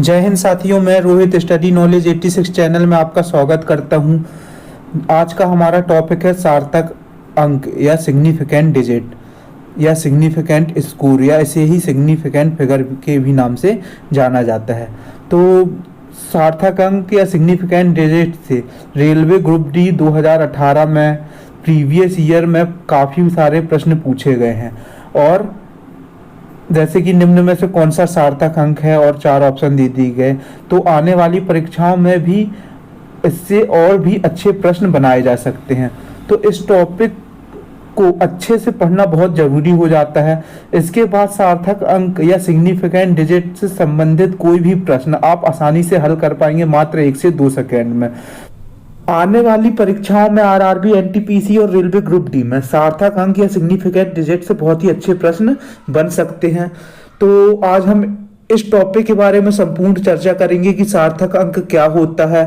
जय हिंद साथियों, मैं रोहित स्टडी नॉलेज 86 चैनल में आपका स्वागत करता हूं। आज का हमारा टॉपिक है सार्थक अंक या सिग्निफिकेंट डिजिट या सिग्निफिकेंट स्कोर या इसे ही सिग्निफिकेंट फिगर के भी नाम से जाना जाता है। तो सार्थक अंक या सिग्निफिकेंट डिजिट से रेलवे ग्रुप डी 2018 में प्रीवियस ईयर में काफ़ी सारे प्रश्न पूछे गए हैं और जैसे कि निम्न में से कौन सा सार्थक अंक है और 4 ऑप्शन दे दिए गए। तो आने वाली परीक्षाओं में भी इससे और भी अच्छे प्रश्न बनाए जा सकते हैं। तो इस टॉपिक को अच्छे से पढ़ना बहुत ज़रूरी हो जाता है। इसके बाद सार्थक अंक या सिग्निफिकेंट डिजिट से संबंधित कोई भी प्रश्न आप आसानी से हल कर पाएंगे मात्र 1 से 2 सेकेंड में। आने वाली परीक्षाओं में आरआरबी, एनटीपीसी और रेलवे ग्रुप डी में सार्थक अंक या सिग्निफिकेंट डिजिट से बहुत ही अच्छे प्रश्न बन सकते हैं। तो आज हम इस टॉपिक के बारे में संपूर्ण चर्चा करेंगे कि सार्थक अंक क्या होता है,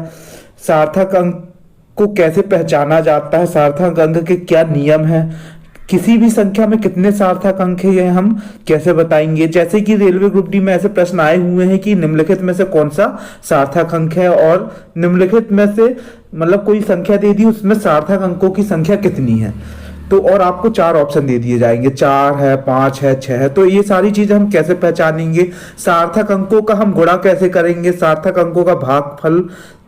सार्थक अंक को कैसे पहचाना जाता है, सार्थक अंक के क्या नियम हैं, किसी भी संख्या में कितने सार्थक अंक है यह हम कैसे बताएंगे। जैसे कि रेलवे ग्रुप डी में ऐसे प्रश्न आए हुए हैं कि निम्नलिखित में से कौन सा सार्थक अंक है और निम्नलिखित में से मतलब कोई संख्या दे दी, उसमें सार्थक अंकों की संख्या कितनी है। तो और आपको 4 ऑप्शन दे दिए जाएंगे, 4 है, 5 है, 6 है। तो ये सारी चीजें हम कैसे पहचानेंगे, सार्थक अंकों का हम गुणा कैसे करेंगे, सार्थक अंकों का भागफल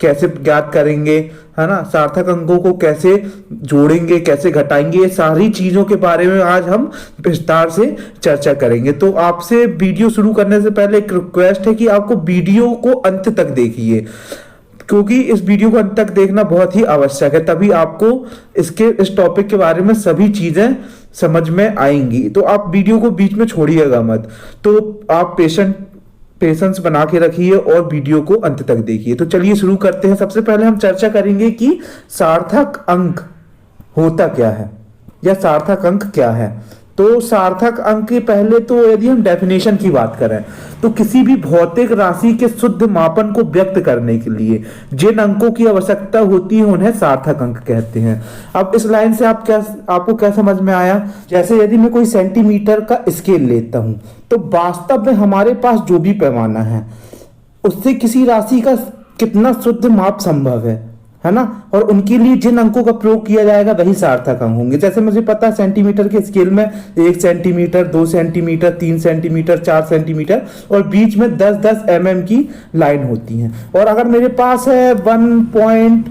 कैसे ज्ञात करेंगे, है ना, सार्थक अंकों को कैसे जोड़ेंगे, कैसे घटाएंगे, ये सारी चीजों के बारे में आज हम विस्तार से चर्चा करेंगे। तो आपसे वीडियो शुरू करने से पहले एक रिक्वेस्ट है कि आपको वीडियो को अंत तक देखिए, क्योंकि इस वीडियो को अंत तक देखना बहुत ही आवश्यक है, तभी आपको इस टॉपिक के बारे में सभी चीजें समझ में आएंगी। तो आप वीडियो को बीच में छोड़िएगा मत। तो आप पेशेंस बना के रखिए और वीडियो को अंत तक देखिए। तो चलिए शुरू करते हैं। सबसे पहले हम चर्चा करेंगे कि सार्थक अंक होता क्या है या सार्थक अंक क्या है। तो सार्थक अंक के पहले तो यदि हम डेफिनेशन की बात करें तो किसी भी भौतिक राशि के शुद्ध मापन को व्यक्त करने के लिए जिन अंकों की आवश्यकता होती है उन्हें सार्थक अंक कहते हैं। अब इस लाइन से आपको क्या समझ में आया। जैसे यदि मैं कोई सेंटीमीटर का स्केल लेता हूं तो वास्तव में हमारे पास जो भी पैमाना है उससे किसी राशि का कितना शुद्ध माप संभव है ना, और उनके लिए जिन अंकों का प्रयोग किया जाएगा वही सार्थक अंक होंगे। जैसे मुझे पता है सेंटीमीटर के स्केल में 1 सेंटीमीटर, 2 सेंटीमीटर, 3 सेंटीमीटर, 4 सेंटीमीटर और बीच में 10-10 mm की लाइन होती है। और अगर मेरे पास है 1.5,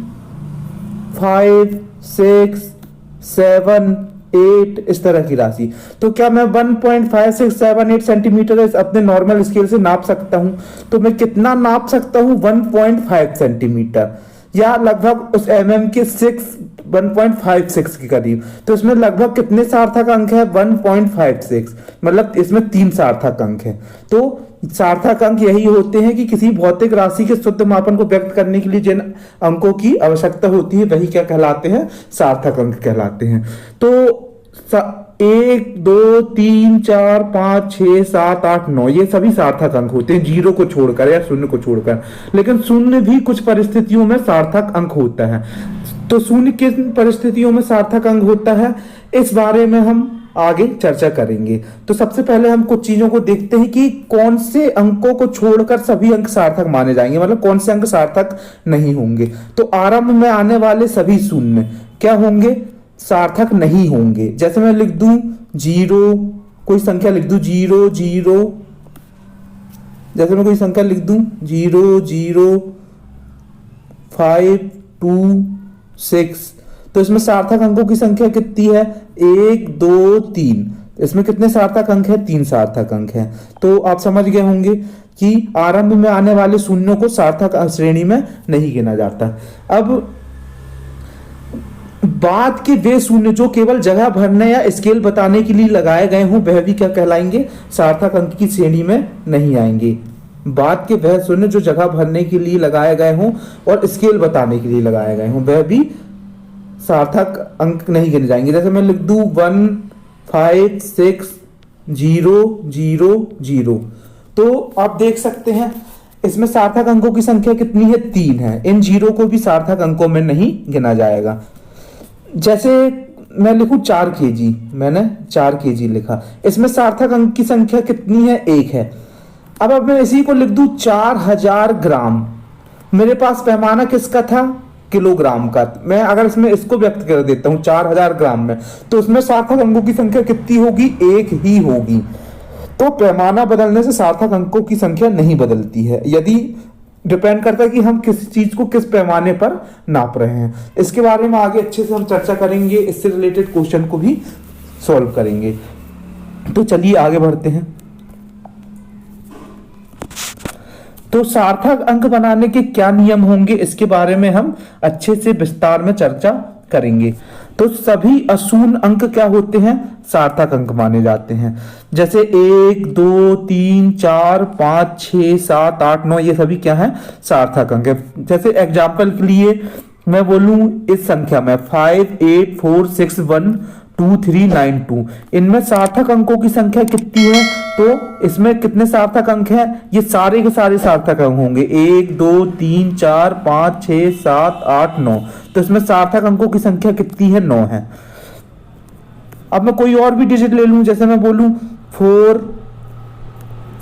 6, 7, 8 इस तरह की राशि, तो क्या मैं 1.5, 6, 7, 8 सेंटीमीटर अपने नॉर्मल स्केल से नाप सकता हूं? तो मैं कितना नाप सकता हूं? 1.5 सेंटीमीटर या लगभग उस mm के 1.56 के करीब। तो इसमें लगभग कितने सार्थक अंक है? 1.56, मतलब इसमें 3 सार्थक अंक है। तो सार्थक अंक यही होते हैं कि किसी भौतिक राशि के शुद्ध मापन को व्यक्त करने के लिए जिन अंकों की आवश्यकता होती है वही क्या कहलाते हैं? सार्थक अंक कहलाते हैं। तो 1, 2, 3, 4, 5, 6, 7, 8, 9 ये सभी सार्थक अंक होते हैं, 0 को छोड़कर या 0 को छोड़कर। लेकिन 0 भी कुछ परिस्थितियों में सार्थक अंक होता है। तो 0 किन परिस्थितियों में सार्थक अंक होता है इस बारे में हम आगे चर्चा करेंगे। तो सबसे पहले हम कुछ चीजों को देखते हैं कि कौन से अंकों को छोड़कर सभी अंक सार्थक माने जाएंगे, मतलब कौन से अंक सार्थक नहीं होंगे। तो आरंभ में आने वाले सभी 0 क्या होंगे? सार्थक नहीं होंगे। जैसे मैं लिख दूं 0, कोई संख्या लिख दूं 0, 0, जैसे मैं कोई संख्या लिख दूं 0, 0, 5, 2, 6, तो इसमें सार्थक अंकों की संख्या कितनी है? 1, 2, 3। इसमें कितने सार्थक अंक है? 3 सार्थक अंक है। तो आप समझ गए होंगे कि आरंभ में आने वाले शून्यों को सार्थक श्रेणी में नहीं गिना जाता। अब बाद के वे शून्य जो केवल जगह भरने या स्केल बताने के लिए लगाए गए हों वह भी क्या कहलाएंगे? सार्थक अंक की श्रेणी में नहीं आएंगे। बाद के वह शून्य जो जगह भरने के लिए लगाए गए हों और स्केल बताने के लिए लगाए गए हों वह भी सार्थक अंक नहीं गिने जाएंगे। जैसे मैं लिख दूं 1, 5, 6, 0, 0, 0, तो आप देख सकते हैं इसमें सार्थक अंकों की संख्या कितनी है? 3 है। इन 0 को भी सार्थक अंकों में नहीं गिना जाएगा। जैसे मैं लिखूं 4 kg, मैंने 4 kg लिखा, इसमें सार्थक अंक की संख्या कितनी है? 1 है। अब मैं इसी को लिख दूं 4000 ग्राम। मेरे पास पैमाना किसका था? किलोग्राम का। मैं अगर इसमें इसको व्यक्त कर देता हूं 4000 ग्राम में, तो उसमें सार्थक अंकों की संख्या कितनी होगी? एक ही होगी। तो पैमाना बदलने से सार्थक अंकों की संख्या नहीं बदलती है, यदि डिपेंड करता है कि हम किस चीज को किस पैमाने पर नाप रहे हैं। इसके बारे में आगे अच्छे से हम चर्चा करेंगे, इससे रिलेटेड क्वेश्चन को भी सॉल्व करेंगे। तो चलिए आगे बढ़ते हैं। तो सार्थक अंक बनाने के क्या नियम होंगे, इसके बारे में हम अच्छे से विस्तार में चर्चा करेंगे। तो सभी अशून्य अंक क्या होते हैं? सार्थक अंक माने जाते हैं। जैसे 1, 2, 3, 4, 5, 6, 7, 8, 9 ये सभी क्या है? सार्थक अंक है। जैसे एग्जाम्पल के लिए मैं बोलूं इस संख्या में 5, 8, 4, 6, 1, 2, 3, 9, 2, इनमें सार्थक अंकों की संख्या कितनी है? तो इसमें कितने सार्थक अंक हैं? ये सारे के सारे सार्थक अंक होंगे। 1, 2, 3, 4, 5, 6, 7, 8, 9। तो इसमें सार्थक अंकों की संख्या कितनी है? 9 है। अब मैं कोई और भी डिजिट ले लूं, जैसे मैं बोलूं 4,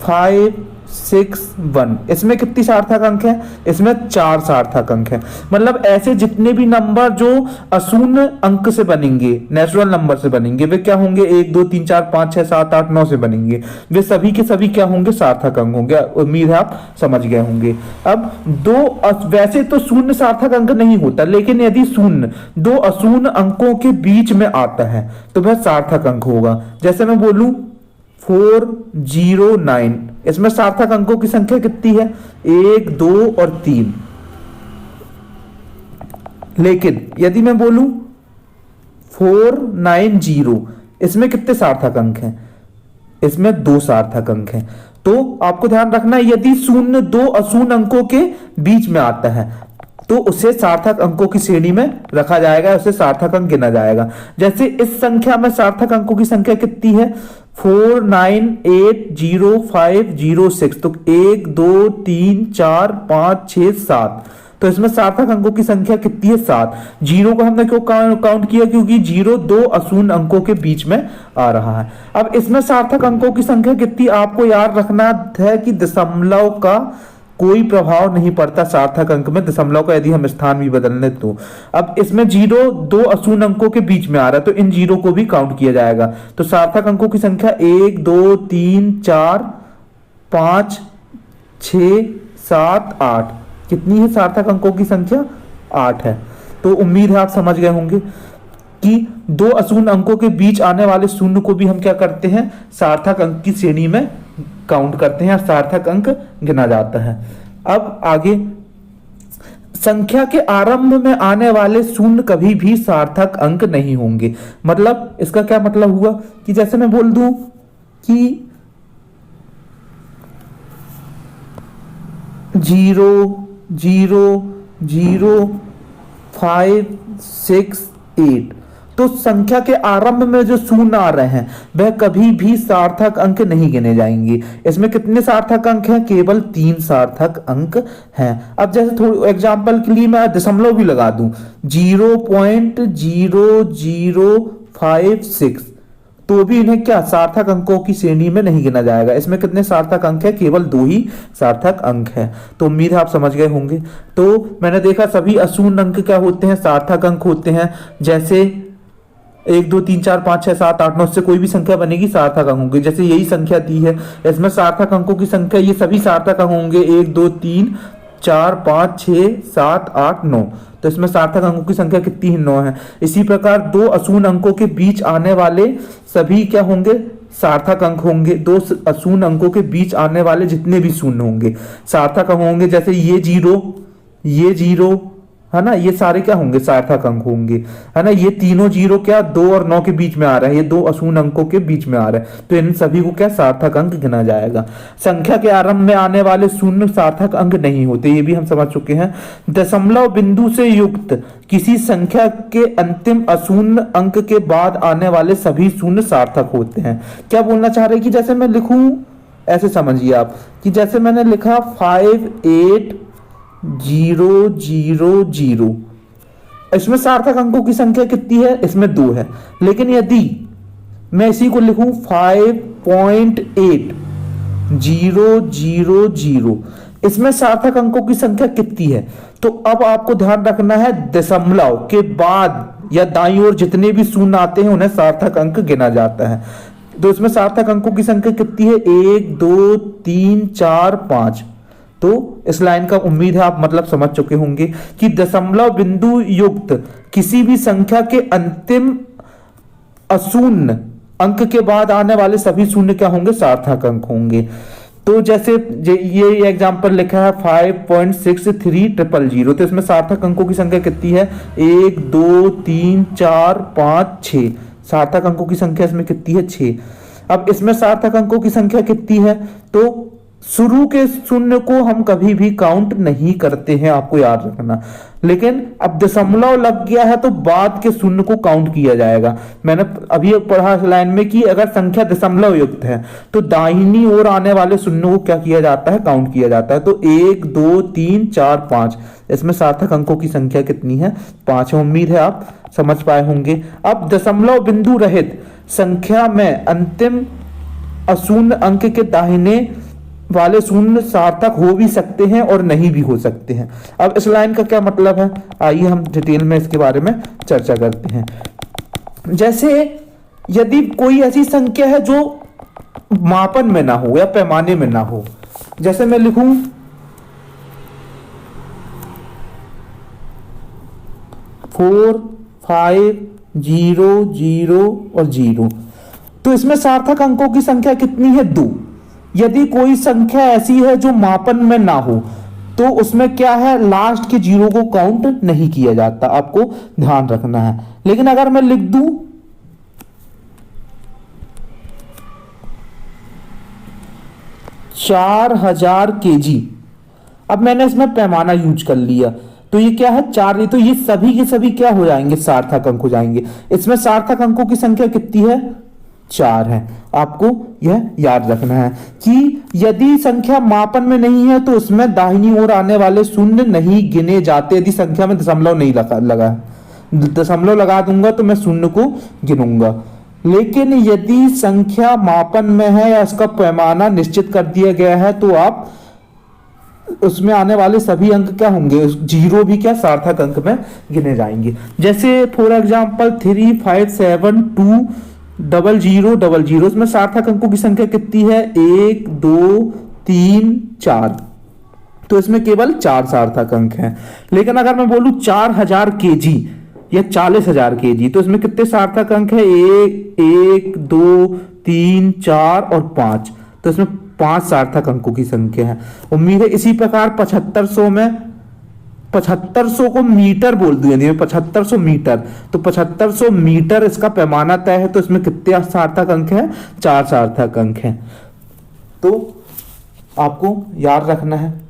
5, 6, 1, इसमें कितनी सार्थक अंक है? इसमें 4 सार्थक अंक है। मतलब ऐसे जितने भी नंबर जो अशून्य अंक से बनेंगे, नेचुरल नंबर से बनेंगे, वे क्या होंगे? 1, 2, 3, 4, 5, 6, 7, 8, 9 से बनेंगे, वे सभी के सभी क्या होंगे? सार्थक अंक होंगे। उम्मीद है आप समझ गए होंगे। अब वैसे तो शून्य सार्थक अंक नहीं होता, लेकिन यदि शून्य दो अशून्य अंकों के बीच में आता है तो वह सार्थक अंक होगा। जैसे मैं बोलूं 409, इसमें सार्थक अंकों की संख्या कितनी है? 1, 2 और 3। लेकिन यदि मैं बोलूं 490, इसमें कितने सार्थक अंक हैं? इसमें 2 सार्थक अंक हैं। तो आपको ध्यान रखना है, यदि शून्य दो अशून्य अंकों के बीच में आता है तो उसे सार्थक अंकों की श्रेणी में रखा जाएगा, उसे सार्थक अंक गिना जाएगा। जैसे इस संख्या में सार्थक अंकों की संख्या कितनी है? 4980506। तो 1, 2, 3, 4, 5, 6, 7। तो इसमें सार्थक अंकों की संख्या कितनी है? 7। जीरो को हमने क्यों काउंट किया? क्योंकि 0 दो अशून्य अंकों के बीच में आ रहा है। अब इसमें सार्थक अंकों की संख्या कितनी? आपको याद रखना है कि दशमलव का कोई प्रभाव नहीं पड़ता सार्थक अंक में, दशमलव का यदि हम स्थान भी बदल लें तो। अब इसमें 0 दो अशून्य अंकों के बीच में आ रहा है, तो इन 0 को भी काउंट किया जाएगा। तो सार्थक अंकों की संख्या 1, 2, 3, 4, 5, 6, 7, 8। कितनी है सार्थक अंकों की संख्या? 8 है। तो उम्मीद है आप समझ गए होंगे कि दो अशून्य अंकों के बीच आने वाले शून्य को भी हम क्या करते हैं? सार्थक अंक की श्रेणी में काउंट करते हैं, सार्थक अंक गिना जाता है। अब आगे, संख्या के आरंभ में आने वाले शून्य कभी भी सार्थक अंक नहीं होंगे। मतलब इसका क्या मतलब हुआ कि जैसे मैं बोल दूं कि 0, 0, 0, 5, 6, 8, तो संख्या के आरंभ में जो शून्य आ रहे हैं वह कभी भी सार्थक अंक नहीं गिने जाएंगे। इसमें कितने सार्थक अंक हैं? केवल 3 सार्थक अंक हैं। अब जैसे थोड़ी एग्जांपल के लिए मैं दशमलव भी लगा दूं 0.0056, तो भी इन्हें क्या सार्थक अंकों की श्रेणी में नहीं गिना जाएगा। इसमें कितने सार्थक अंक है? केवल 2 ही सार्थक अंक है। तो उम्मीद है आप समझ गए होंगे। तो मैंने देखा सभी अशून्य अंक क्या होते हैं? सार्थक अंक होते हैं। जैसे 1, 2, 3, 4, 5, 6, 7, 8, 9 से कोई भी संख्या बनेगी सार्थक अंक होंगे। जैसे यही संख्या दी है, इसमें सार्थक अंकों की संख्या ये सभी सार्थक अंक होंगे 1, 2, 3, 4, 5, 6, 7, 8, 9। तो इसमें सार्थक अंकों की संख्या कितनी है? 9 है। इसी प्रकार दो अशून्य अंकों के बीच आने वाले सभी क्या होंगे? सार्थक अंक होंगे। दो अशून्य अंकों के बीच आने वाले जितने भी शून्य होंगे सार्थक अंक होंगे। जैसे ये 0 है ना, ये सारे क्या होंगे? सार्थक अंक होंगे, है ना। ये तीनों 0 क्या 2 और 9 के बीच में आ रहा है, ये दो अशून्य अंकों के बीच में आ रहा है, तो इन सभी को क्या सार्थक अंक गिना जाएगा। संख्या के आरंभ में आने वाले शून्य सार्थक अंक नहीं होते, ये भी हम समझ चुके हैं। दशमलव बिंदु से युक्त किसी संख्या के अंतिम अशून्य अंक के बाद आने वाले सभी शून्य सार्थक होते हैं। क्या बोलना चाह रहे हैं कि जैसे मैं लिखूं, ऐसे समझिए आप कि जैसे मैंने लिखा 5800, इसमें सार्थक अंकों की संख्या कितनी है? इसमें 2 है। लेकिन यदि मैं इसी को लिखूं 5.8 000। इसमें सार्थक अंकों की संख्या कितनी है? तो अब आपको ध्यान रखना है, दशमलव के बाद या दाईं ओर जितने भी शून्य आते हैं उन्हें सार्थक अंक गिना जाता है। तो इसमें सार्थक अंकों की संख्या कितनी है? 1 2 3 4 5। तो इस लाइन का उम्मीद है आप मतलब समझ चुके होंगे कि दशमलव बिंदु युक्त किसी भी संख्या के अंतिम अशून्य अंक के बाद आने वाले सभी शून्य क्या होंगे? सार्थक अंक होंगे। तो जैसे ये एग्जांपल लिखा है 5.6300, तो इसमें सार्थक अंकों की संख्या कितनी है? 1 2 3 4 5 6। सार्थक अंकों की संख्या इसमें कितनी है? 6। अब इसमें सार्थक अंकों की संख्या कितनी है? तो शुरू के शून्य को हम कभी भी काउंट नहीं करते हैं, आपको याद रखना। लेकिन अब दशमलव लग गया है तो बाद के शून्य को काउंट किया जाएगा। मैंने अभी पढ़ा लाइन में कि अगर संख्या दशमलव युक्त है तो दाहिनी ओर आने वाले शून्य को क्या किया जाता है? काउंट किया जाता है। तो 1 2 3 4 5, इसमें सार्थक अंकों की संख्या कितनी है? 5 है। उम्मीद है आप समझ पाए होंगे। अब दशमलव बिंदु रहित संख्या में अंतिम अशून्य अंक के दाहिने वाले शून्य सार्थक हो भी सकते हैं और नहीं भी हो सकते हैं। अब इस लाइन का क्या मतलब है, आइए हम डिटेल में इसके बारे में चर्चा करते हैं। जैसे यदि कोई ऐसी संख्या है जो मापन में ना हो या पैमाने में ना हो, जैसे मैं लिखूं 4 5 0 0 और 0, तो इसमें सार्थक अंकों की संख्या कितनी है? 2। यदि कोई संख्या ऐसी है जो मापन में ना हो तो उसमें क्या है? लास्ट के 0 को काउंट नहीं किया जाता, आपको ध्यान रखना है। लेकिन अगर मैं लिख दूं 4000 kg, अब मैंने इसमें पैमाना यूज कर लिया, तो ये क्या है? 4। तो ये सभी के सभी क्या हो जाएंगे? सार्थक अंक हो जाएंगे। इसमें सार्थक अंकों की संख्या कितनी है? 4 है। आपको यह याद रखना है कि यदि संख्या मापन में नहीं है तो उसमें दाहिनी ओर आने वाले शून्य नहीं गिने जाते। यदि संख्या में दशमलव नहीं लगा, दशमलव लगा दूंगा तो मैं शून्य को गिनूंगा। लेकिन यदि संख्या मापन में है या इसका पैमाना निश्चित कर दिया गया है तो आप उसमें आने वाले सभी अंक क्या होंगे? 0 भी क्या सार्थक अंक में गिने जाएंगे। जैसे फॉर एग्जाम्पल 3 5 7 2 0 0 0, इसमें सार्थक अंकों की संख्या कितनी है? 1 2 3 4। तो इसमें केवल 4 सार्थक अंक हैं। लेकिन अगर मैं बोलूं 4000 kg या 40000 kg, तो इसमें कितने सार्थक अंक है? 1 2 3 4 और 5। तो इसमें 5 सार्थक अंकों की संख्या है। उम्मीद है इसी प्रकार 7500 में 7500 को मीटर बोल दिया, 7500 मीटर, तो 7500 मीटर इसका पैमाना तय है। तो इसमें कितने सार्थक अंक हैं? 4 सार्थक अंक हैं। तो आपको याद रखना है।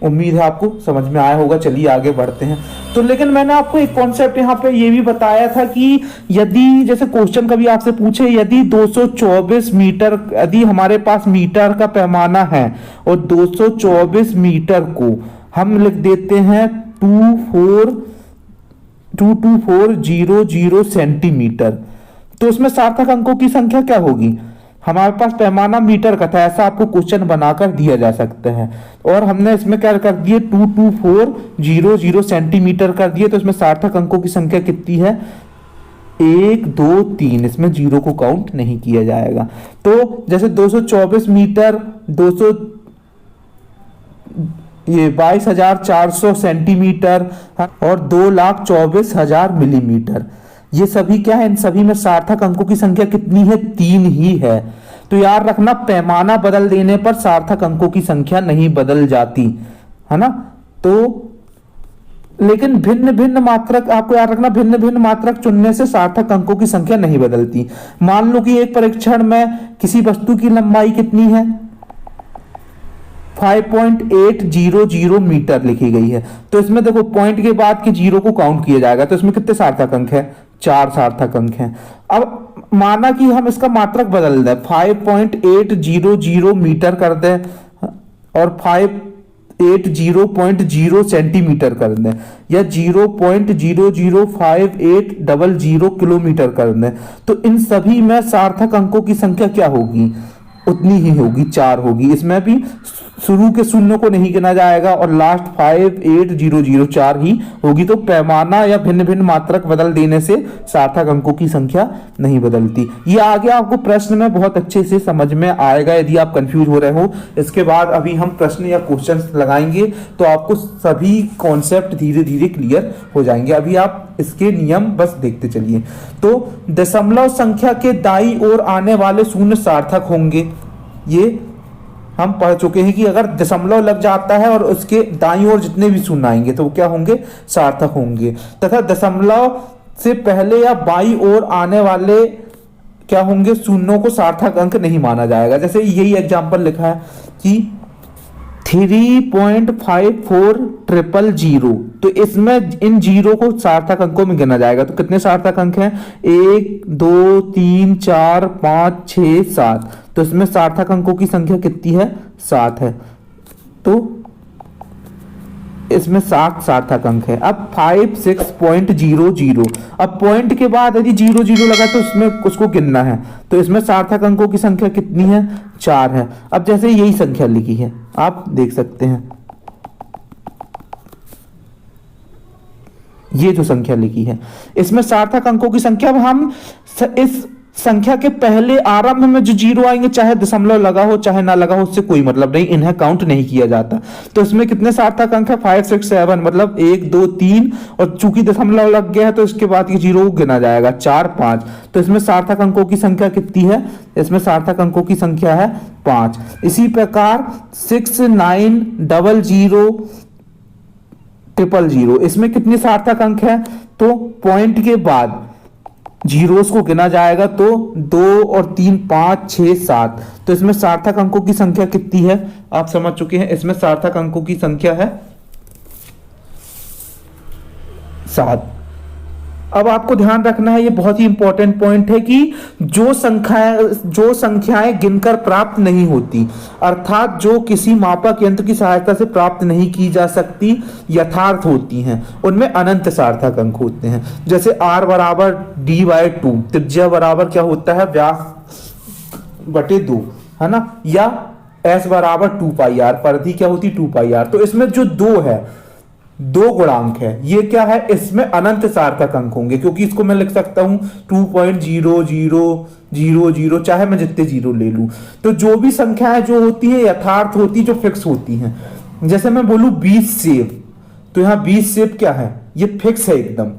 उम्मीद है आपको समझ में आया होगा। चलिए आगे बढ़ते हैं। तो लेकिन मैंने आपको एक कॉन्सेप्ट यहाँ पे ये भी बताया था कि यदि जैसे क्वेश्चन कभी आपसे पूछे, यदि 224 मीटर, यदि हमारे पास मीटर का पैमाना है और 224 मीटर को हम लिख देते हैं 22400 सेंटीमीटर, तो उसमें सार्थक अंकों की संख्या क्या होगी? हमारे पास पैमाना मीटर का था, ऐसा आपको क्वेश्चन बनाकर दिया जा सकता है और हमने इसमें क्या कर दिए? 22400 सेंटीमीटर कर दिए। तो इसमें सार्थक अंकों की संख्या कितनी है? 1 2 3। इसमें 0 को काउंट नहीं किया जाएगा। तो जैसे 224 मीटर, 22,400 सेंटीमीटर और 2,24,000 मिलीमीटर, ये सभी क्या है? इन सभी में सार्थक अंकों की संख्या कितनी है? 3 ही है। तो याद रखना, पैमाना बदल देने पर सार्थक अंकों की संख्या नहीं बदल जाती, है ना। तो लेकिन भिन्न भिन्न मात्रक, आपको याद रखना, भिन्न भिन्न मात्रक चुनने से सार्थक अंकों की संख्या नहीं बदलती। मान लो कि एक परीक्षण में किसी वस्तु की लंबाई कितनी है? 5.800 मीटर लिखी गई है। तो इसमें देखो पॉइंट के बाद के 0 को काउंट किया जाएगा। तो इसमें कितने सार्थक अंक है? 4 सार्थक अंक हैं। अब माना कि हम इसका मात्रक बदल दें, 5.800 मीटर कर दें और 580.0 सेंटीमीटर कर दें या 0.00580 किलोमीटर कर दें, तो इन सभी में सार्थक अंकों की संख्या क्या होगी? उतनी ही होगी, 4 होगी। इसमें भी शुरू के शून्य को नहीं गिना जाएगा और लास्ट 5 8 0 0 4 ही होगी। तो पैमाना या भिन्न भिन्न मात्रक बदल देने से सार्थक अंकों की संख्या नहीं बदलती। ये आगे आपको प्रश्न में बहुत अच्छे से समझ में आएगा यदि आप कंफ्यूज हो रहे हो। इसके बाद अभी हम प्रश्न या क्वेश्चन लगाएंगे तो आपको सभी कॉन्सेप्ट धीरे धीरे क्लियर हो जाएंगे। अभी आप इसके नियम बस देखते चलिए। तो दशमलव संख्या के दाईं ओर आने वाले शून्य सार्थक होंगे। ये हम पढ़ चुके हैं कि अगर दशमलव लग जाता है और उसके दाईं ओर जितने भी शून्य आएंगे तो वो क्या होंगे, सार्थक होंगे। तथा दशमलव से पहले या बाईं ओर आने वाले क्या होंगे, शून्यों को सार्थक अंक नहीं माना जाएगा। जैसे यही एग्जांपल लिखा है कि 3.5400, तो इसमें इन जीरो को सार्थक अंकों में गिना जाएगा। तो कितने सार्थक अंक हैं, 1 2 3 4 5 6 7। तो इसमें सार्थक अंकों की संख्या कितनी है, 7 है। तो इसमें 7 सार्थक अंक है। अब 56.00, अब पॉइंट के बाद यदि 00 लगा तो उसमें उसको गिनना है। तो इसमें सार्थक अंकों की संख्या कितनी है, 4 है। अब जैसे यही संख्या लिखी है आप देख सकते हैं, ये जो संख्या लिखी है इसमें सार्थक अंकों की संख्या, अब हम इस संख्या के पहले आरंभ में जो जीरो आएंगे, चाहे दशमलव लगा हो चाहे ना लगा हो, उससे कोई मतलब नहीं, इन्हें काउंट नहीं किया जाता। तो इसमें कितने सार्थक अंक है, 5 6 7, मतलब 1 2 3, और चूंकि दशमलव लग गया है तो इसके बाद ये जीरो गिना जाएगा, 4 5। तो इसमें सार्थक अंकों की संख्या कितनी है, इसमें सार्थक अंकों की संख्या है 5। इसी प्रकार 6 9 00 000, इसमें कितने सार्थक अंक है, तो पॉइंट के बाद जीरोस को गिना जाएगा। तो 2 और 3 5 6 7। तो इसमें सार्थक अंकों की संख्या कितनी है, आप समझ चुके हैं। इसमें सार्थक अंकों की संख्या है 7। अब आपको ध्यान रखना है, ये बहुत ही इंपॉर्टेंट पॉइंट है कि जो संख्याएं गिनकर प्राप्त नहीं होती, अर्थात जो किसी मापक यंत्र की सहायता से प्राप्त नहीं की जा सकती, यथार्थ होती हैं, उनमें अनंत सार्थक अंक होते हैं। जैसे r बराबर d/2, त्रिज्या बराबर क्या होता है, व्यास बटे 2, है ना, या s बराबर 2πr, परिधि क्या होती 2πr। तो इसमें जो 2 है, 2 गुणांक है, ये क्या है, इसमें अनंत सार्थक अंक होंगे, क्योंकि इसको मैं लिख सकता हूं 2.0000, चाहे मैं जितने जीरो ले लूं। तो जो भी संख्याएं जो होती है यथार्थ होती, जो फिक्स होती हैं। जैसे मैं बोलूं 20 सेब, तो यहां 20 सेब क्या है, ये फिक्स है एकदम,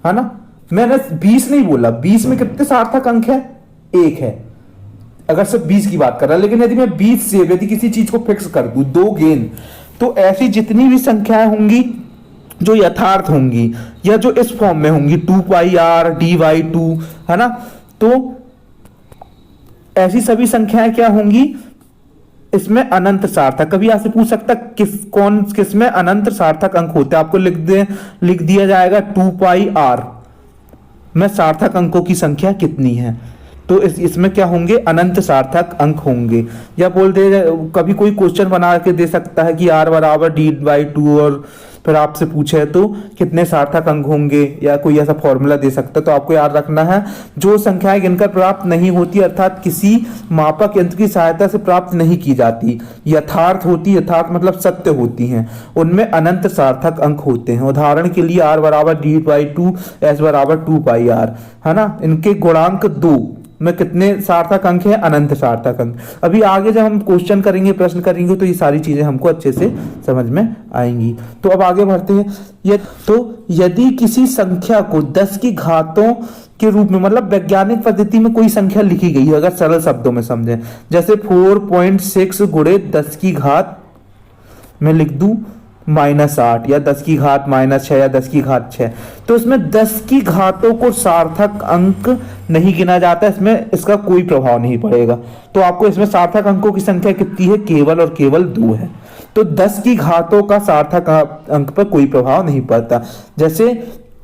है ना। मैंने 20 नहीं बोला, 20 में कितने सार्थक अंक है, 1 है, अगर सिर्फ 20 की बात कर रहा है। लेकिन यदि मैं 20 सेब, यदि किसी चीज को फिक्स कर दूं, 2 गेंद, तो ऐसी जितनी भी संख्याएं होंगी जो यथार्थ होंगी या जो इस फॉर्म में होंगी 2πr d/2, है ना, तो ऐसी सभी संख्याएं क्या होंगी, इसमें अनंत सार्थक। कभी आपसे पूछ सकता किस में अनंत सार्थक अंक होते हैं, आपको लिख दिया जाएगा 2πr में सार्थक अंकों की संख्या कितनी है। तो इसमें क्या होंगे, अनंत सार्थक अंक होंगे। या बोल दे, कभी कोई क्वेश्चन बना के दे सकता है कि r बराबर d/2, और फिर आपसे पूछे तो कितने सार्थक अंक होंगे, या कोई ऐसा फॉर्मूला दे सकता है। तो आपको याद रखना है, जो संख्याएं गिनकर प्राप्त नहीं होती, अर्थात किसी मापक यंत्र की सहायता से प्राप्त नहीं की जाती, यथार्थ होती, यथार्थ मतलब सत्य होती हैं, उनमें अनंत सार्थक अंक होते हैं। उदाहरण के लिए r बराबर d/2, s बराबर 2πr, है ना, इनके गुणांक 2 में कितने सार्थक अंक हैं, अनंत सार्थक अंक। अभी आगे जब हम क्वेश्चन करेंगे, प्रश्न करेंगे, तो ये सारी चीजें हमको अच्छे से समझ में आएंगी। तो अब आगे बढ़ते हैं। यदि किसी संख्या को 10 की घातों के रूप में, मतलब वैज्ञानिक पद्धति में कोई संख्या लिखी गई है, अगर सरल शब्दों में समझें, जैसे 4.6 गुणे 10 की घात में लिख दूं -8, या 10 की घात -6, या 10 की घात 6, तो इसमें 10 की घातों को सार्थक अंक नहीं गिना जाता, इसमें इसका कोई प्रभाव नहीं पड़ेगा। तो आपको इसमें सार्थक अंकों की संख्या कितनी है, केवल और केवल 2 है। तो 10 की घातों का सार्थक अंक पर कोई प्रभाव नहीं पड़ता। जैसे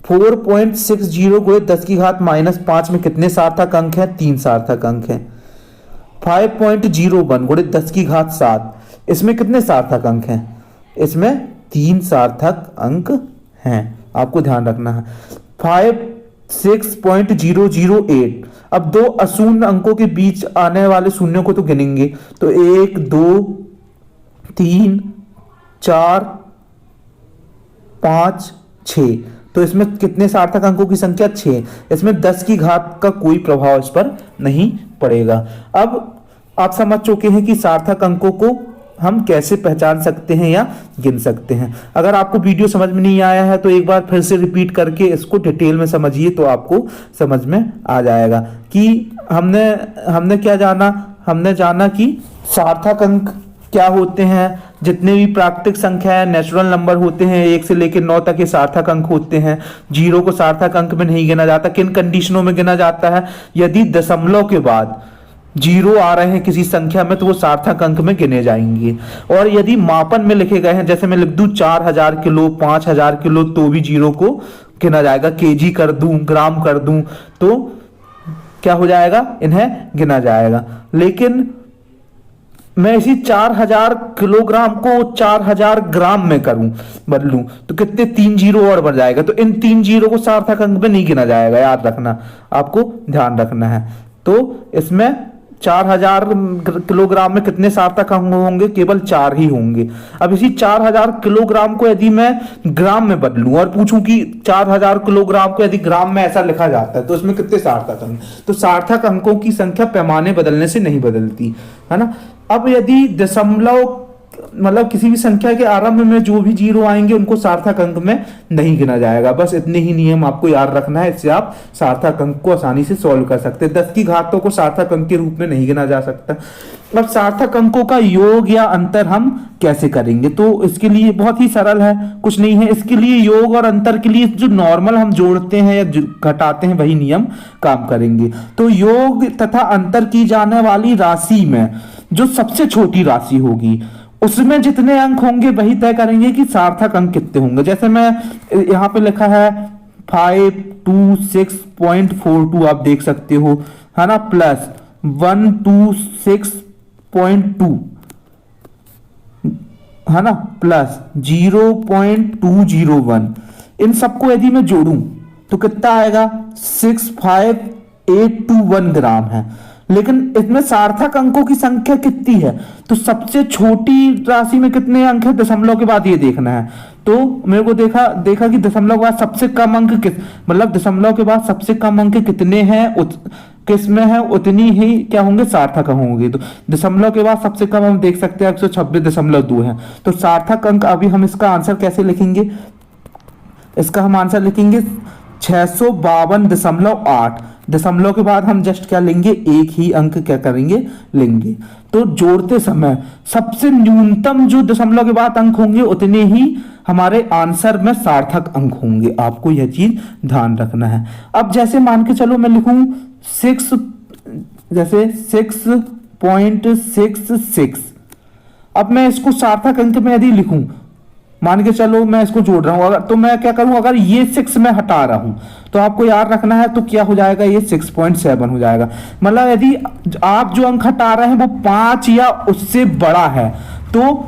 4.60 गुणे 10 की घात -5 में कितने सार्थक अंक है, 3 सार्थक अंक है। 5.01 गुणे 10 की घात 7, इसमें कितने सार्थक अंक हैं, इसमें 3 सार्थक अंक हैं, आपको ध्यान रखना है। 6.008। अब दो अशून्य अंकों के बीच आने वाले शून्यों को तो गिनेंगे, तो 1 2 3 4 5 6। तो इसमें कितने सार्थक अंकों की संख्या? 6। इसमें 10 की घात का कोई प्रभाव इस पर नहीं पड़ेगा। अब आप समझ चुके हैं कि सार्थक अंकों को हम कैसे पहचान सकते हैं या गिन सकते हैं। अगर आपको वीडियो समझ में नहीं आया है तो एक बार फिर से रिपीट करके इसको डिटेल में समझिए, तो आपको समझ में आ जाएगा कि हमने क्या जाना। हमने जाना कि सार्थक अंक क्या होते हैं। जितने भी प्राकृतिक संख्या है, नेचुरल नंबर होते हैं, 1 से लेकर 9 तक के सार्थक अंक होते हैं। 0 को सार्थक अंक में नहीं गिना जाता। किन कंडीशनों में गिना जाता है? यदि दशमलव के बाद 0 आ रहे हैं किसी संख्या में तो वो सार्थक अंक में गिने जाएंगे। और यदि मापन में लिखे गए हैं, जैसे मैं लिख दूं 4000 किलो, 5000 किलो, तो भी 0 को गिना जाएगा। केजी कर दूं, ग्राम कर दूं, तो क्या हो जाएगा? इन्हें गिना जाएगा। लेकिन मैं इसी 4000 किलोग्राम को 4000 ग्राम में करूं, बदलूं, तो कितने 3 जीरो और बढ़ जाएगा। तो इन 3 जीरो को सार्थक अंक में नहीं गिना जाएगा, याद रखना, आपको ध्यान रखना है। तो इसमें 4000 किलोग्राम में कितने सार्थक अंक होंगे? केवल 4 ही होंगे। अब इसी 4000 किलोग्राम को यदि मैं ग्राम में बदलूं और पूछूं कि 4000 किलोग्राम को यदि ग्राम में ऐसा लिखा जाता है तो इसमें कितने सार्थक अंक? तो सार्थक अंकों की संख्या पैमाने बदलने से नहीं बदलती, है ना। अब यदि दशमलव मतलब किसी भी संख्या के आरंभ में जो भी 0 आएंगे उनको सार्थक अंक में नहीं गिना जाएगा। बस इतने ही नियम आपको याद रखना है, इससे आप सार्थक अंक को आसानी से सॉल्व कर सकते हैं। 10 की घातों को सार्थक अंक के रूप में नहीं गिना जा सकता। अब सार्थक अंकों का योग या अंतर हम कैसे करेंगे? तो इसके लिए बहुत ही सरल है, कुछ नहीं है। इसके लिए योग और अंतर के लिए जो नॉर्मल हम जोड़ते हैं या घटाते हैं वही नियम काम करेंगे। तो योग तथा अंतर की जाने वाली राशि में जो सबसे छोटी राशि होगी उसमें जितने अंक होंगे वही तय करेंगे कि सार्थक अंक कितने होंगे। जैसे मैं यहां पे लिखा है 526.42, आप देख सकते हो, है ना, प्लस 126.2, है ना, प्लस 0.201। इन सबको यदि मैं जोड़ूं तो कितना आएगा? 65821 ग्राम है। लेकिन इसमें सार्थक अंकों की संख्या कितनी है? तो सबसे छोटी राशि में कितने अंक है? दशमलव के बाद ये देखना है। तो मेरे को देखा कि दशमलव के बाद सबसे कम अंक मतलब दशमलव के बाद सबसे कम अंक कितने हैं किस में है, उतनी ही क्या होंगे? सार्थक होंगे। तो दशमलव के बाद सबसे कम हम देख सकते हैं 126.2 है। तो सार्थक अंक, अभी हम इसका आंसर कैसे लिखेंगे? इसका हम आंसर लिखेंगे 652.8। दशमलव के बाद हम जस्ट क्या लेंगे? एक ही अंक क्या करेंगे? लेंगे। तो जोड़ते समय सबसे न्यूनतम जो दशमलव के बाद अंक होंगे उतने ही हमारे आंसर में सार्थक अंक होंगे। आपको यह चीज ध्यान रखना है। अब जैसे मान के चलो मैं लिखूं 6.66। अब मैं इसको सार्थक अंक में यदि लिखूं, मान के चलो मैं इसको जोड़ रहा हूं, अगर तो मैं क्या करूं? अगर ये 6 में हटा रहा हूं तो आपको याद रखना है तो क्या हो जाएगा? ये 6.7 हो जाएगा। मतलब यदि आप जो अंक हटा रहे हैं वो 5 या उससे बड़ा है तो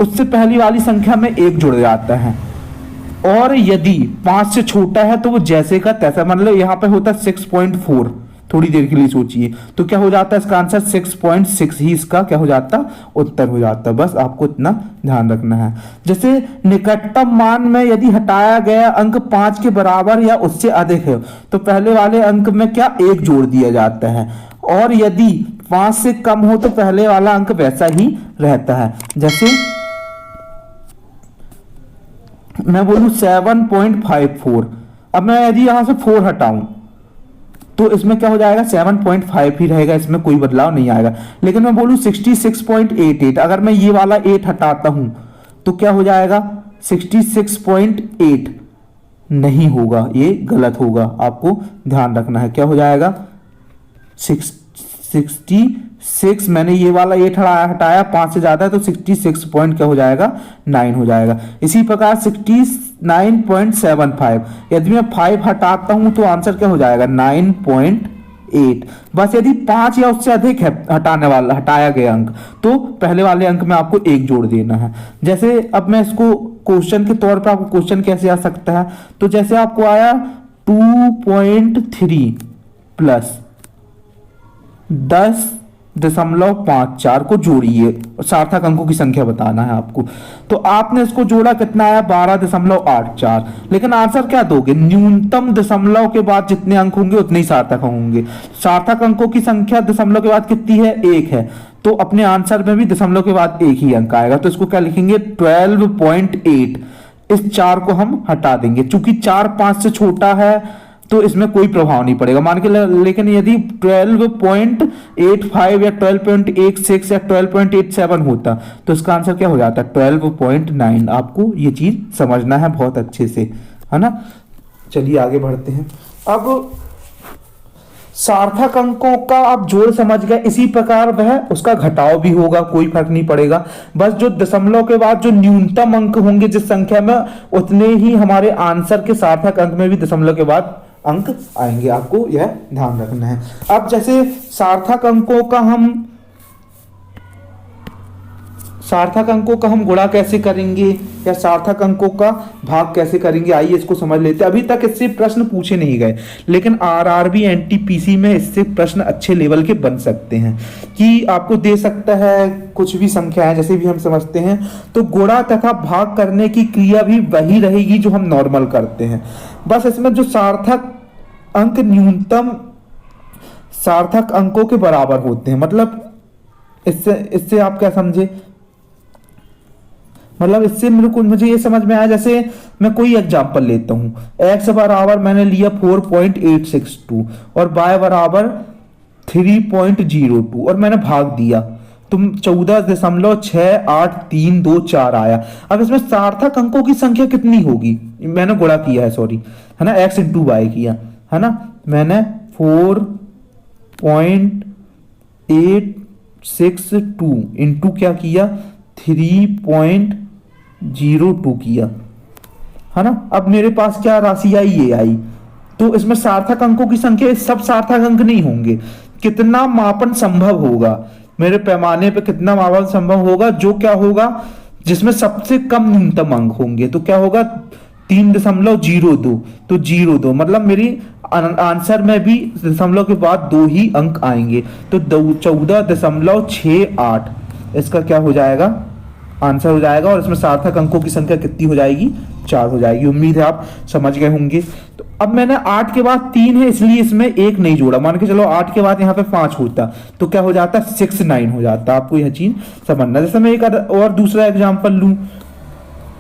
उससे पहली वाली संख्या में 1 जुड़ जाता है। और यदि 5 से छोटा है तो वो जैसे का तैसा, मतलब यहां पे होता है 6.4। थोड़ी देर के लिए सोचिए तो क्या हो जाता है? इसका आंसर 6.6 ही इसका क्या हो जाता? उत्तर हो जाता। बस आपको इतना ध्यान रखना है। जैसे निकटतम मान में यदि हटाया गया अंक 5 के बराबर या उससे अधिक है तो पहले वाले अंक में क्या 1 जोड़ दिया जाता है। और यदि 5 से कम हो तो पहले वाला अंक वैसा ही रहता है। जैसे मैं बोलूं 7.54, अब मैं यदि यहां से 4 हटाऊं तो इसमें क्या हो जाएगा? 7.5 ही रहेगा, इसमें कोई बदलाव नहीं आएगा। लेकिन मैं बोलूं 66.88, अगर मैं ये वाला 8 हटाता हूं तो क्या हो जाएगा? 66.8 नहीं होगा, ये गलत होगा। आपको ध्यान रखना है। क्या हो जाएगा? 66। मैंने ये वाला 8 हटाया, 5 से ज्यादा है तो 66 पॉइंट क्या हो जाएगा? 9 हो जाएगा। इसी प्रकार 69.75, यदि मैं 5 हटाता हूं तो आंसर क्या हो जाएगा? 9.8। बस यदि 5 या उससे अधिक है हटाया गया अंक तो पहले वाले अंक में आपको 1 जोड़ देना है। जैसे अब मैं इसको क्वेश्चन के तौर पर, आपको क्वेश्चन कैसे आ सकता है? तो जैसे आपको आया 2.3 प्लस 10.54 को जोड़िए, सार्थक अंकों की संख्या बताना है आपको। तो आपने इसको जोड़ा, कितना आया 12.84। लेकिन आंसर क्या दोगे, न्यूनतम दशमलव के बाद जितने अंक होंगे उतने ही सार्थक होंगे। सार्थक अंकों की संख्या दशमलव के बाद कितनी है, 1 है, तो अपने आंसर में भी दशमलव के बाद 1 ही अंक आएगा। तो इसको क्या लिखेंगे 12.8। इस 4 को हम हटा देंगे, चूंकि 4 5 से छोटा है तो इसमें कोई प्रभाव नहीं पड़ेगा मान के। लेकिन यदि 12.85 या 12.86 या 12.87 होता तो इसका आंसर क्या हो जाता, 12.9। आपको ये चीज समझना है बहुत अच्छे से, है ना। चलिए आगे बढ़ते हैं। अब सार्थक अंकों का आप जोड़ समझ गए, इसी प्रकार वह उसका घटाव भी होगा, कोई फर्क नहीं पड़ेगा। बस जो दशमलव के बाद जो न्यूनतम अंक होंगे जिस संख्या में, उतने ही हमारे आंसर के सार्थक अंक में भी दशमलव के बाद अंक आएंगे, आपको यह ध्यान रखना है। अब जैसे सार्थक अंकों का हम गुणा कैसे करेंगे या सार्थक अंकों का भाग कैसे करेंगे, आइए इसको समझ लेते हैं। अभी तक इससे प्रश्न पूछे नहीं गए, लेकिन आरआरबी एनटीपीसी में इससे प्रश्न अच्छे लेवल के बन सकते हैं कि आपको दे सकता है कुछ भी संख्या है, जैसे भी हम समझते हैं, तो गुणा तथा भाग करने की क्रिया भी वही रहेगी जो हम नॉर्मल करते हैं। बस इसमें जो सार्थक अंक न्यूनतम सार्थक अंकों के बराबर होते हैं, मतलब इससे आप क्या समझे, मतलब इससे मुझे ये समझ में आया, जैसे मैं कोई एग्जांपल लेता हूं, x बराबर मैंने लिया 4.862 और y बराबर 3.02 और मैंने भाग दिया तो 14.6832 आया। अब इसमें सार्थक अंकों की संख्या कितनी होगी, मैंने गुणा किया है, सॉरी, है ना, x इंटू वाई किया, है ना, मैंने 4.862 इंटू क्या किया 3.02 किया, है ना। अब मेरे पास क्या राशि आई, ये आई। तो इसमें सार्थक अंकों की संख्या, सब सार्थक अंक नहीं होंगे, कितना मापन संभव होगा, मेरे पैमाने पे कितना मापन संभव होगा, जो क्या होगा जिसमें सबसे कम न्यूनतम अंक होंगे, तो क्या होगा 3.02, तो 02 मतलब मेरी आंसर में भी दशमलव के बाद 2 ही अंक आएंगे, तो 14.68 इसका क्या हो जाएगा, आंसर हो जाएगा। और इसमें सार्थक अंकों की संख्या कितनी हो जाएगी, 4 हो जाएगी। उम्मीद है आप समझ गए होंगे। तो अब मैंने 8 के बाद 3 है इसलिए इसमें 1 नहीं जोड़ा, मान के चलो 8 के बाद यहाँ पे 5 होता तो क्या हो जाता, 69 हो जाता। आपको यह चीज समझना। जैसे मैं एक और दूसरा एग्जाम्पल लूं,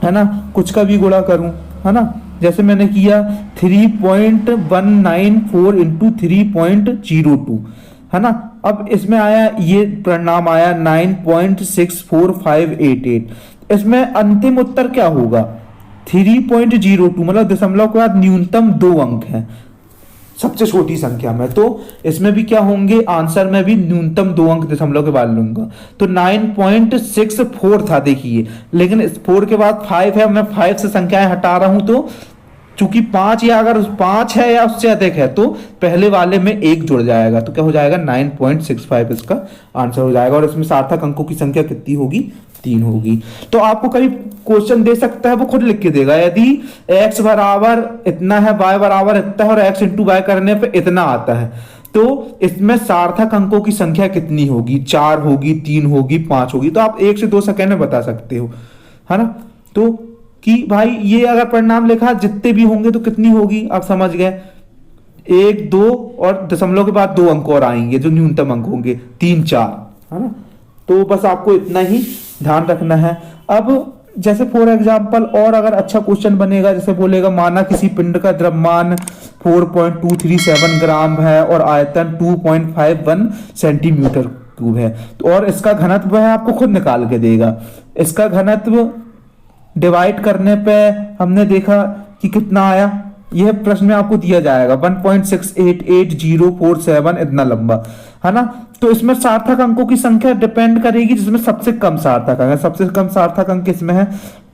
है ना, कुछ का भी गुणा करूं, है ना, जैसे मैंने किया 3.194 इंटू 3.02, है ना। अब इसमें आया, ये परिणाम आया 9.64588। इसमें अंतिम उत्तर क्या होगा 3.02, मतलब दशमलव के बाद न्यूनतम 2 अंक है सबसे छोटी संख्या में, तो इसमें भी क्या होंगे, आंसर में भी न्यूनतम 2 अंक दशमलव के बाद लूंगा। तो 9.64 था देखिए, लेकिन इस 4 के बाद 5 है, मैं 5 से संख्याएं हटा रहा हूं, तो चूंकि 5 या अगर 5 है या उससे अधिक है तो पहले वाले में 1 जुड़ जाएगा, तो क्या हो जाएगा 9.65 इसका आंसर हो जाएगा। और इसमें सार्थक अंकों की संख्या कितनी होगी, 3 होगी। तो आपको कभी क्वेश्चन दे सकता है, वो खुद लिख के देगा, यदि x बराबर इतना है, y बराबर इतना है और x इंटू वाई करने पे इतना आता है, तो इसमें सार्थक अंकों की संख्या कितनी होगी, 4 होगी, 3 होगी, 5 होगी। तो आप 1 से 2 सेकेंड में बता सकते हो, है ना। तो कि भाई ये अगर परिणाम लिखा जितने भी होंगे तो कितनी होगी, आप समझ गए, 1 2 और दशमलव के बाद 2 अंक और आएंगे जो न्यूनतम अंक होंगे, 3 4, है ना। तो बस आपको इतना ही ध्यान रखना है। अब जैसे फॉर एग्जांपल और अगर अच्छा क्वेश्चन बनेगा, जैसे बोलेगा माना किसी पिंड का द्रव्यमान 4.237 ग्राम है और आयतन 2.51 सेंटीमीटर क्यूब है, तो और इसका घनत्व है, आपको खुद निकाल के देगा। इसका घनत्व डिवाइड करने पे हमने देखा कि कितना आया, यह प्रश्न में आपको दिया जाएगा 1.688047 इतना लंबा, है ना। तो इसमें सार्थक अंकों की संख्या डिपेंड करेगी जिसमें सबसे कम सार्थक अंक है। सबसे कम सार्थक अंक इसमें है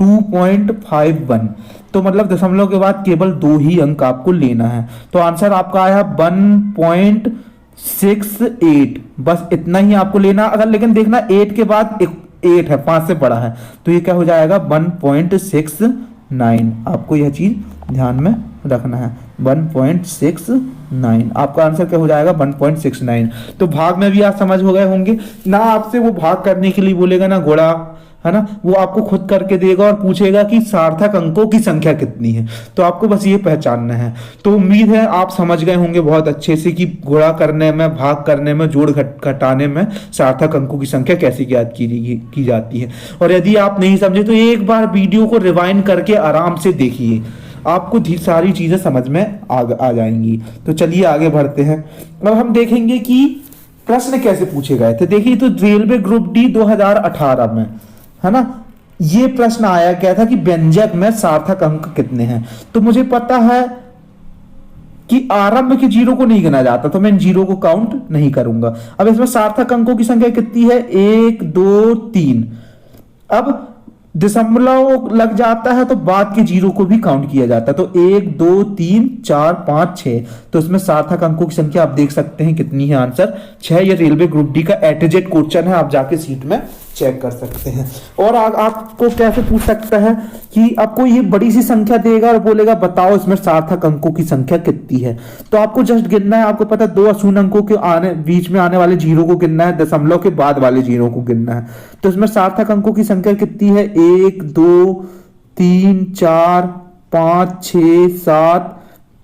2.51, तो मतलब दशमलव के बाद केवल 2 ही अंक आपको लेना है। तो आंसर आपका आया 1.68, बस इतना ही आपको लेना। अगर लेकिन देखना 8 के बाद 8 है, 5 से बड़ा है, तो ये क्या हो जाएगा 1.69। आपको यह चीज ध्यान में रखना है। 1.69। आपका आंसर क्या हो जाएगा? 1.69। तो भाग में भी आप समझ हो गए होंगे ना। आपसे वो भाग करने के लिए बोलेगा ना गुणा, है ना, वो आपको खुद करके देगा और पूछेगा कि सार्थक अंकों की संख्या कितनी है। तो आपको बस ये पहचानना है। तो उम्मीद है आप समझ गए होंगे बहुत अच्छे से कि गुणा करने में, भाग करने में, जोड़ घटाने में सार्थक अंकों की संख्या कैसे ज्ञात की जाती है। और यदि आप नहीं समझे तो एक बार वीडियो को रिवाइंड करके आराम से देखिए, आपको सारी चीजें समझ में आ जाएंगी। तो चलिए आगे बढ़ते हैं। अब हम देखेंगे कि प्रश्न कैसे पूछे गए थे। देखिए, तो रेलवे ग्रुप डी 2018 में, है ना, ये प्रश्न आया गया था कि व्यंजक में सार्थक अंक कितने हैं। तो मुझे पता है कि आरंभ के जीरो को नहीं गिना जाता, तो मैं इन जीरो को काउंट नहीं करूंगा। अब इसमें सार्थक अंकों की संख्या कितनी है? 1 2 3। अब दशमलव लग जाता है तो बाद के जीरो को भी काउंट किया जाता है। तो 1 2 3 4 5 6। तो इसमें सार्थक अंकों की संख्या आप देख सकते हैं कितनी है, आंसर 6। ये रेलवे ग्रुप डी का एटीजेट क्वेश्चन है, आप जाके सीट में चेक कर सकते हैं। और आपको कैसे पूछ सकता है कि आपको ये बड़ी सी संख्या देगा और बोलेगा बताओ इसमें सार्थक अंकों की संख्या कितनी है। तो आपको जस्ट गिनना है। आपको पता है 2 अशून्य अंकों के बीच में आने वाले जीरो को गिनना है, दशमलव के बाद वाले जीरो को गिनना है। तो इसमें सार्थक अंकों की संख्या कितनी है? 1 2 3 4 5 6 7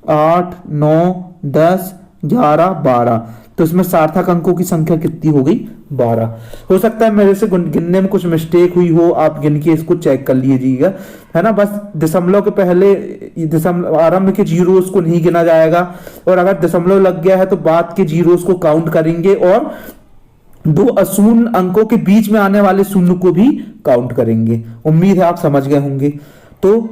8 9 10 11 12। तो इसमें सार्थक अंकों की संख्या कितनी हो गई? 12। हो सकता है मेरे से गिनने में कुछ मिस्टेक हुई हो, आप गिन के इसको चेक कर लीजिएगा, है ना। बस दशमलव के पहले आरंभ के जीरोस को नहीं गिना जाएगा, और अगर दशमलव लग गया है तो बाद के जीरोस को काउंट करेंगे, और 2 अशून्य अंकों के बीच में आने वाले शून्य को भी काउंट करेंगे। उम्मीद है आप समझ गए होंगे। तो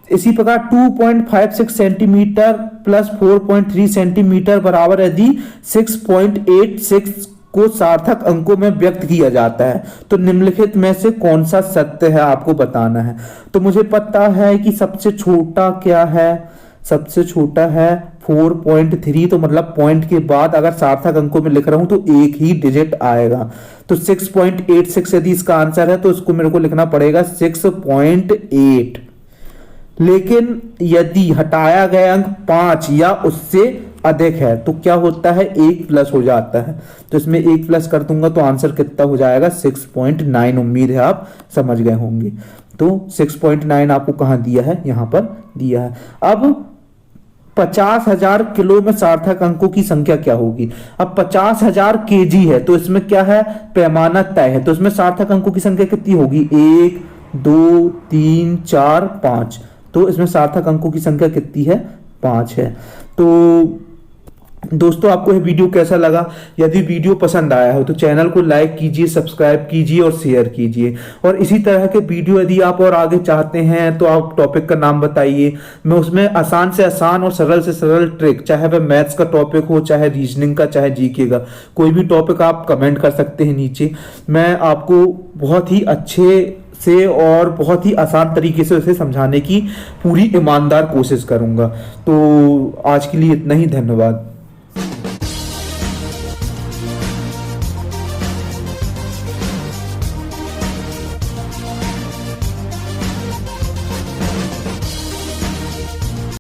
इसी प्रकार 2.56 सेंटीमीटर प्लस 4.3 सेंटीमीटर बराबर यदि 6.86 को सार्थक अंकों में व्यक्त किया जाता है तो निम्नलिखित में से कौन सा सत्य है, आपको बताना है। तो मुझे पता है कि सबसे छोटा क्या है, सबसे छोटा है 4.3। तो मतलब पॉइंट के बाद अगर सार्थक अंकों में लिख रहा हूं तो एक ही डिजिट आएगा। तो 6.86 यदि इसका आंसर है तो इसको मेरे को लिखना पड़ेगा 6.8। लेकिन यदि हटाया गया अंक 5 या उससे अधिक है तो क्या होता है? 1 प्लस हो जाता है। तो इसमें 1 प्लस कर दूंगा तो आंसर कितना हो जाएगा? 6.9। उम्मीद है आप समझ गए होंगे। तो 6.9 आपको कहां दिया है? यहां पर दिया है। अब 50,000 किलो में सार्थक अंकों की संख्या क्या होगी? अब 50,000 केजी है तो इसमें क्या है? पैमाना तय है। तो इसमें सार्थक अंकों की संख्या कितनी होगी? 1 2 3 4 5। तो इसमें सार्थक अंकों की संख्या कितनी है? 5 है। तो दोस्तों आपको यह वीडियो कैसा लगा? यदि वीडियो पसंद आया हो तो चैनल को लाइक कीजिए, सब्सक्राइब कीजिए और शेयर कीजिए। और इसी तरह के वीडियो यदि आप और आगे चाहते हैं तो आप टॉपिक का नाम बताइए, मैं उसमें आसान से आसान और सरल से सरल ट्रिक, चाहे वह मैथ्स का टॉपिक हो, चाहे रीजनिंग का, चाहे जीके का, कोई भी टॉपिक आप कमेंट कर सकते हैं नीचे। मैं आपको बहुत ही अच्छे से और बहुत ही आसान तरीके से उसे समझाने की पूरी ईमानदार कोशिश करूंगा। तो आज के लिए इतना ही, धन्यवाद।